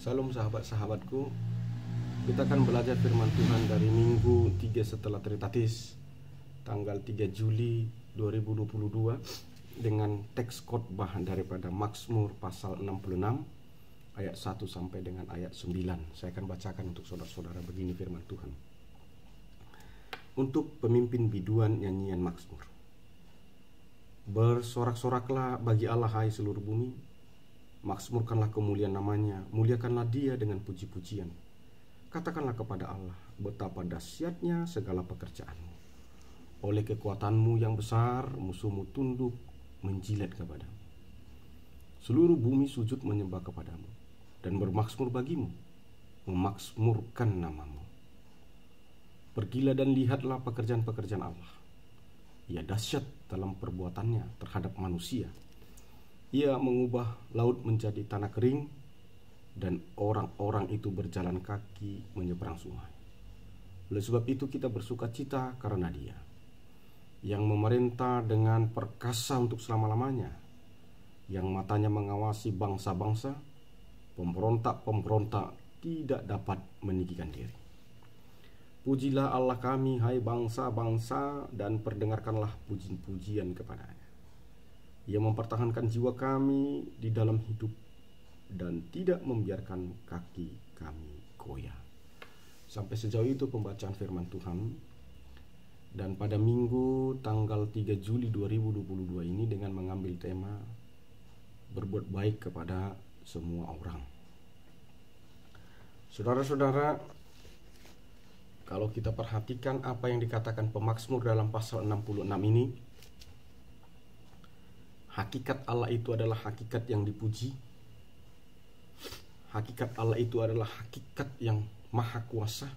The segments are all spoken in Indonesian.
Salam sahabat-sahabatku. Kita akan belajar firman Tuhan dari Minggu 3 setelah Trinitatis, tanggal 3 Juli 2022, dengan teks khotbah daripada Mazmur pasal 66 ayat 1 sampai dengan ayat 9. Saya akan bacakan untuk saudara-saudara. Begini firman Tuhan. Untuk pemimpin biduan nyanyian Mazmur. Bersorak-soraklah bagi Allah, hai seluruh bumi. Mazmurkanlah kemuliaan namanya, muliakanlah dia dengan puji-pujian. Katakanlah kepada Allah, betapa dahsyatnya segala pekerjaanmu. Oleh kekuatanmu yang besar, musuhmu tunduk menjilat kepadamu. Seluruh bumi sujud menyembah kepadamu dan bermazmur bagimu, memakmurkan namamu. Pergilah dan lihatlah pekerjaan-pekerjaan Allah. Ia dahsyat dalam perbuatannya terhadap manusia. Ia mengubah laut menjadi tanah kering, dan orang-orang itu berjalan kaki menyeberang sungai. Oleh sebab itu kita bersuka cita karena Dia, yang memerintah dengan perkasa untuk selama-lamanya, yang matanya mengawasi bangsa-bangsa, pemberontak-pemberontak tidak dapat meninggikan diri. Pujilah Allah kami, hai bangsa-bangsa, dan perdengarkanlah puji-pujian kepada-Nya. Ia mempertahankan jiwa kami di dalam hidup dan tidak membiarkan kaki kami goyah. Sampai sejauh itu pembacaan firman Tuhan. Dan pada Minggu tanggal 3 Juli 2022 ini dengan mengambil tema berbuat baik kepada semua orang. Saudara-saudara, kalau kita perhatikan apa yang dikatakan pemazmur dalam pasal 66 ini, hakikat Allah itu adalah hakikat yang dipuji. Hakikat Allah itu adalah hakikat yang maha kuasa.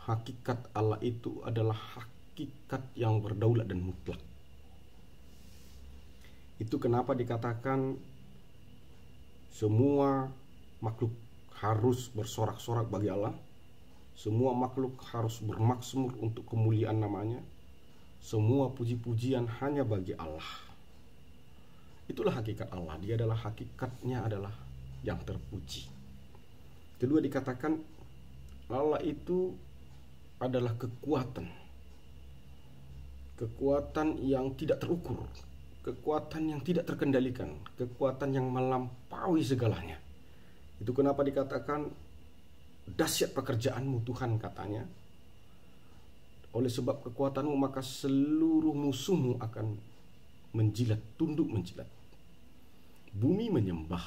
Hakikat Allah itu adalah hakikat yang berdaulat dan mutlak. Itu kenapa dikatakan semua makhluk harus bersorak-sorak bagi Allah. Semua makhluk harus bermazmur untuk kemuliaan namanya. Semua puji-pujian hanya bagi Allah. Itulah hakikat Allah. Dia adalah hakikatnya adalah yang terpuji. Kedua dikatakan Allah itu adalah kekuatan. Kekuatan yang tidak terukur. Kekuatan yang tidak terkendalikan. Kekuatan yang melampaui segalanya. Itu kenapa dikatakan dahsyat pekerjaanmu Tuhan, katanya. Oleh sebab kekuatanmu maka seluruh musuhmu akan menjilat, tunduk menjilat. Bumi menyembah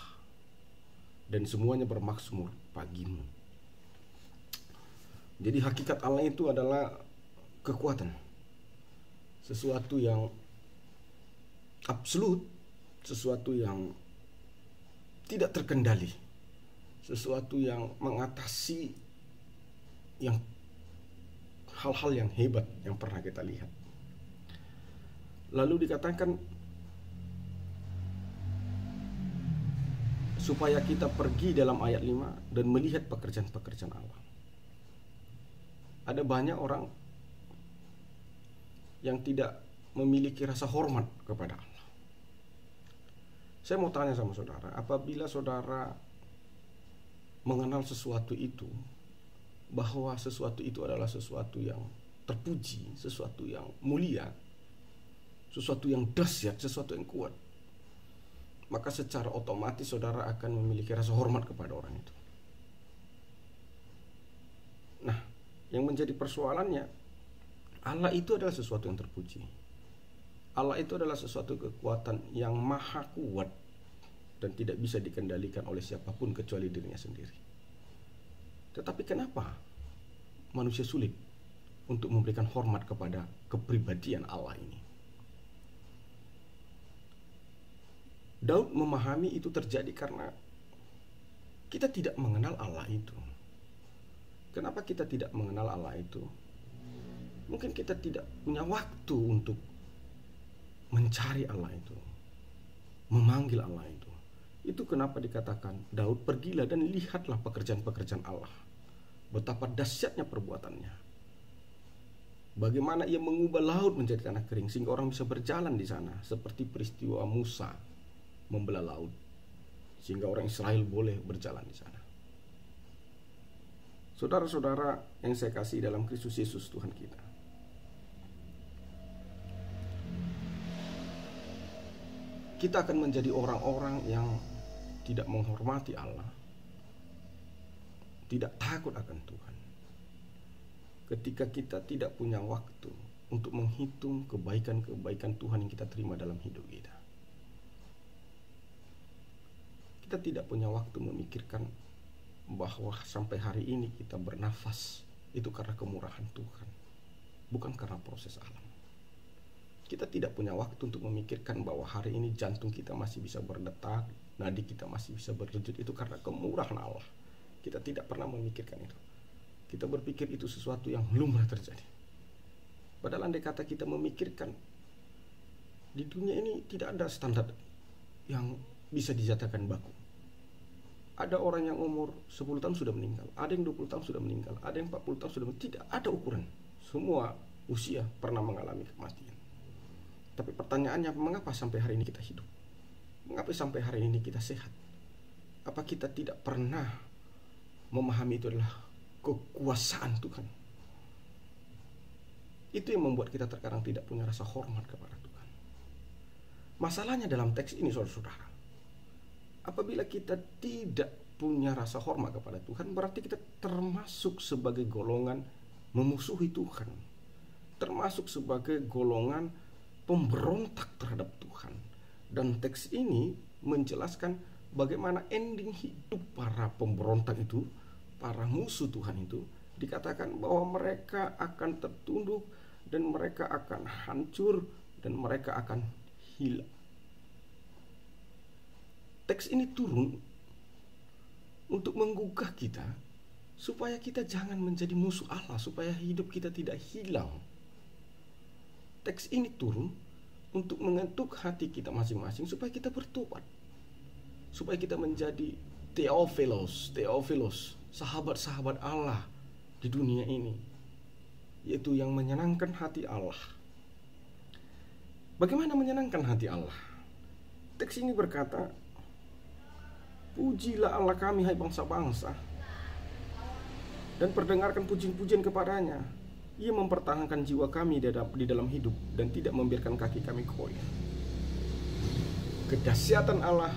dan semuanya bermazmur bagimu. Jadi hakikat Allah itu adalah kekuatan. Sesuatu yang absolut, sesuatu yang tidak terkendali, sesuatu yang mengatasi yang hal-hal yang hebat yang pernah kita lihat. Lalu dikatakan supaya kita pergi dalam ayat 5 dan melihat pekerjaan-pekerjaan Allah. Ada banyak orang yang tidak memiliki rasa hormat kepada Allah. Saya mau tanya sama saudara, apabila saudara mengenal sesuatu itu, bahwa sesuatu itu adalah sesuatu yang terpuji, sesuatu yang mulia, sesuatu yang dahsyat, sesuatu yang kuat, maka secara otomatis saudara akan memiliki rasa hormat kepada orang itu. Nah, yang menjadi persoalannya, Allah itu adalah sesuatu yang terpuji. Allah itu adalah sesuatu kekuatan yang maha kuat dan tidak bisa dikendalikan oleh siapapun kecuali dirinya sendiri. Tetapi kenapa manusia sulit untuk memberikan hormat kepada kepribadian Allah ini? Daud memahami itu terjadi karena kita tidak mengenal Allah itu. Kenapa kita tidak mengenal Allah itu? Mungkin kita tidak punya waktu untuk mencari Allah itu, memanggil Allah itu. Itu kenapa dikatakan Daud, pergilah dan lihatlah pekerjaan-pekerjaan Allah. Betapa dahsyatnya perbuatannya. Bagaimana ia mengubah laut menjadi tanah kering sehingga orang bisa berjalan di sana, seperti peristiwa Musa membelah laut. sehingga orang Israel boleh berjalan di sana. Saudara-saudara yang saya kasih dalam Kristus Yesus Tuhan kita, kita akan menjadi orang-orang yang tidak menghormati Allah, tidak takut akan Tuhan, ketika kita tidak punya waktu untuk menghitung kebaikan-kebaikan Tuhan yang kita terima dalam hidup kita. Kita tidak punya waktu memikirkan bahwa sampai hari ini kita bernafas itu karena kemurahan Tuhan, bukan karena proses alam. Kita tidak punya waktu untuk memikirkan bahwa hari ini jantung kita masih bisa berdetak, nadi kita masih bisa berdenyut, itu karena kemurahan Allah. Kita tidak pernah memikirkan itu. Kita berpikir itu sesuatu yang lumrah terjadi. Padahal andai kata kita memikirkan, di dunia ini tidak ada standar yang bisa dijatakan baku. Ada orang yang umur 10 tahun sudah meninggal, ada yang 20 tahun sudah meninggal, ada yang 40 tahun sudah meninggal. Tidak ada ukuran. Semua usia pernah mengalami kematian. Tapi pertanyaannya, mengapa sampai hari ini kita hidup? Mengapa sampai hari ini kita sehat? Apa kita tidak pernah memahami itu adalah kekuasaan Tuhan? Itu yang membuat kita terkadang tidak punya rasa hormat kepada Tuhan. Masalahnya dalam teks ini, saudara-saudara, apabila kita tidak punya rasa hormat kepada Tuhan, berarti kita termasuk sebagai golongan memusuhi Tuhan, termasuk sebagai golongan pemberontak terhadap Tuhan. Dan teks ini menjelaskan bagaimana ending hidup para pemberontak itu, para musuh Tuhan itu. Dikatakan bahwa mereka akan tertunduk dan mereka akan hancur dan mereka akan hilang. Teks ini turun untuk menggugah kita supaya kita jangan menjadi musuh Allah, supaya hidup kita tidak hilang. Teks ini turun untuk mengetuk hati kita masing-masing supaya kita bertobat, supaya kita menjadi Theophilos, sahabat-sahabat Allah di dunia ini, yaitu yang menyenangkan hati Allah. Bagaimana menyenangkan hati Allah? Teks ini berkata, pujilah Allah kami, hai bangsa-bangsa, dan perdengarkan pujian-pujian kepadanya. Ia mempertahankan jiwa kami di dalam hidup dan tidak membiarkan kaki kami koyak. Kedahsyatan Allah,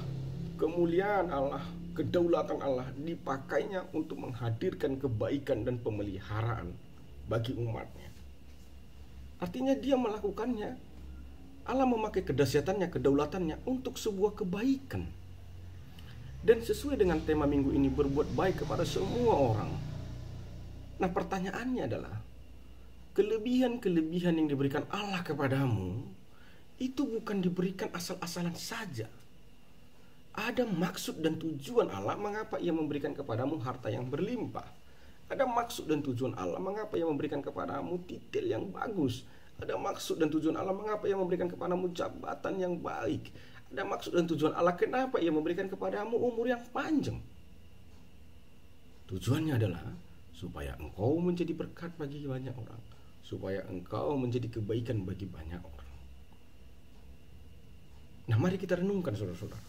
kemuliaan Allah, kedaulatan Allah dipakainya untuk menghadirkan kebaikan dan pemeliharaan bagi umatnya. Artinya dia melakukannya, Allah memakai kedahsyatannya, kedaulatannya untuk sebuah kebaikan. Dan sesuai dengan tema minggu ini, berbuat baik kepada semua orang. Nah, pertanyaannya adalah, kelebihan-kelebihan yang diberikan Allah kepadamu itu bukan diberikan asal-asalan saja. Ada maksud dan tujuan Allah mengapa Ia memberikan kepadamu harta yang berlimpah. Ada maksud dan tujuan Allah mengapa Ia memberikan kepadamu titel yang bagus. Ada maksud dan tujuan Allah mengapa Ia memberikan kepadamu jabatan yang baik. Ada maksud dan tujuan Allah kenapa Ia memberikan kepadamu umur yang panjang. Tujuannya adalah supaya engkau menjadi berkat bagi banyak orang, supaya engkau menjadi kebaikan bagi banyak orang. Nah, mari kita renungkan, saudara-saudara,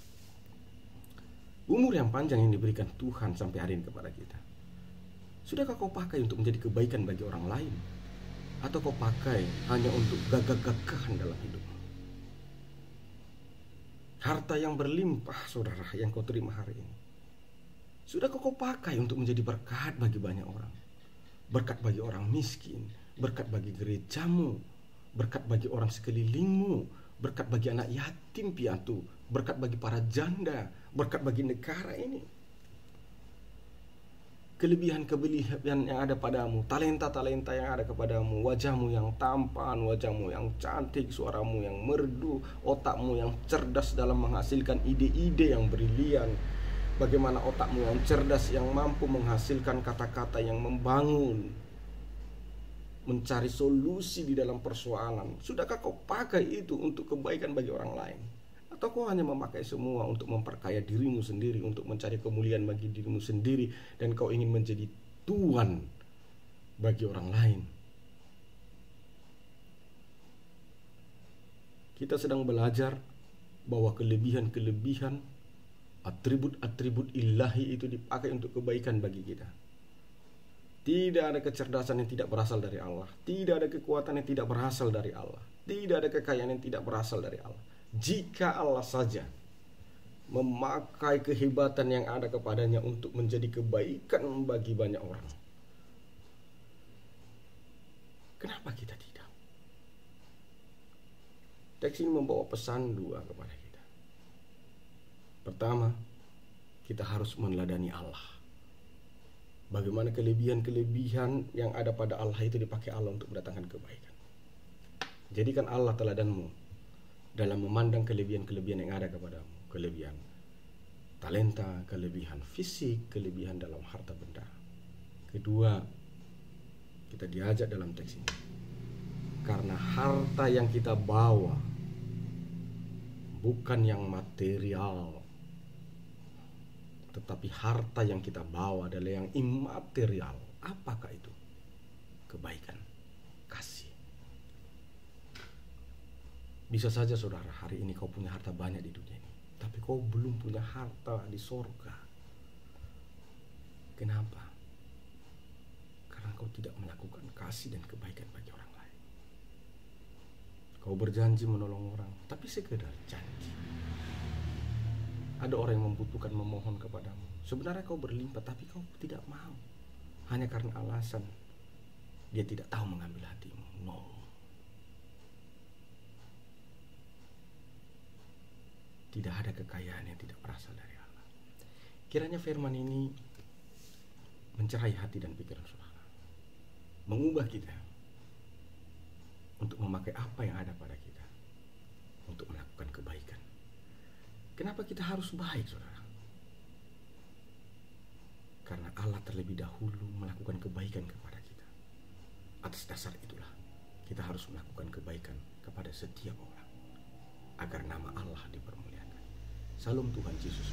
umur yang panjang yang diberikan Tuhan sampai hari ini kepada kita, sudahkah kau pakai untuk menjadi kebaikan bagi orang lain? Atau kau pakai hanya untuk gagah-gagahan dalam hidup? Harta yang berlimpah, saudara, yang kau terima hari ini, sudahkah kau pakai untuk menjadi berkat bagi banyak orang? Berkat bagi orang miskin, berkat bagi gerejamu, berkat bagi orang sekelilingmu, berkat bagi anak yatim piatu, berkat bagi para janda, berkat bagi negara ini. Kelebihan-kelebihan yang ada padamu, talenta-talenta yang ada kepadamu, wajahmu yang tampan, wajahmu yang cantik, suaramu yang merdu, otakmu yang cerdas dalam menghasilkan ide-ide yang brilian. Bagaimana otakmu yang cerdas yang mampu menghasilkan kata-kata yang membangun, mencari solusi di dalam persoalan. Sudahkah kau pakai itu untuk kebaikan bagi orang lain? Atau kau hanya memakai semua untuk memperkaya dirimu sendiri, untuk mencari kemuliaan bagi dirimu sendiri, dan kau ingin menjadi tuan bagi orang lain? Kita sedang belajar bahwa kelebihan-kelebihan Atribut-atribut ilahi itu dipakai untuk kebaikan bagi kita. Tidak ada kecerdasan yang tidak berasal dari Allah. Tidak ada kekuatan yang tidak berasal dari Allah. Tidak ada kekayaan yang tidak berasal dari Allah. Jika Allah saja memakai kehebatan yang ada kepadanya untuk menjadi kebaikan bagi banyak orang, kenapa kita tidak? Teks ini membawa pesan dua kepada kita. Pertama, kita harus meneladani Allah. Bagaimana kelebihan-kelebihan yang ada pada Allah itu dipakai Allah untuk mendatangkan kebaikan. Jadikan Allah teladanmu dalam memandang kelebihan-kelebihan yang ada kepadamu. Kelebihan talenta, kelebihan fisik, kelebihan dalam harta benda. Kedua, kita diajak dalam teks ini, karena harta yang kita bawa bukan yang material, tetapi harta yang kita bawa adalah yang imaterial. Apakah itu? Kebaikan, kasih. Bisa saja saudara, hari ini kau punya harta banyak di dunia ini, tapi kau belum punya harta di sorga. Kenapa? Karena kau tidak melakukan kasih dan kebaikan bagi orang lain. Kau berjanji menolong orang, tapi sekedar janji. Ada orang yang membutuhkan, memohon kepadamu. Sebenarnya kau berlimpah, tapi kau tidak mau. Hanya karena alasan dia tidak tahu mengambil hatimu. No. Tidak ada kekayaan yang tidak berasal dari Allah. Kiranya firman ini mencerai hati dan pikiran saudara, mengubah kita untuk memakai apa yang ada pada kita untuk melakukan kebaikan. Kenapa kita harus baik, saudara? Karena Allah terlebih dahulu melakukan kebaikan kepada kita. Atas dasar itulah kita harus melakukan kebaikan kepada setiap orang, agar nama Allah dipermuliakan. Salam Tuhan Yesus.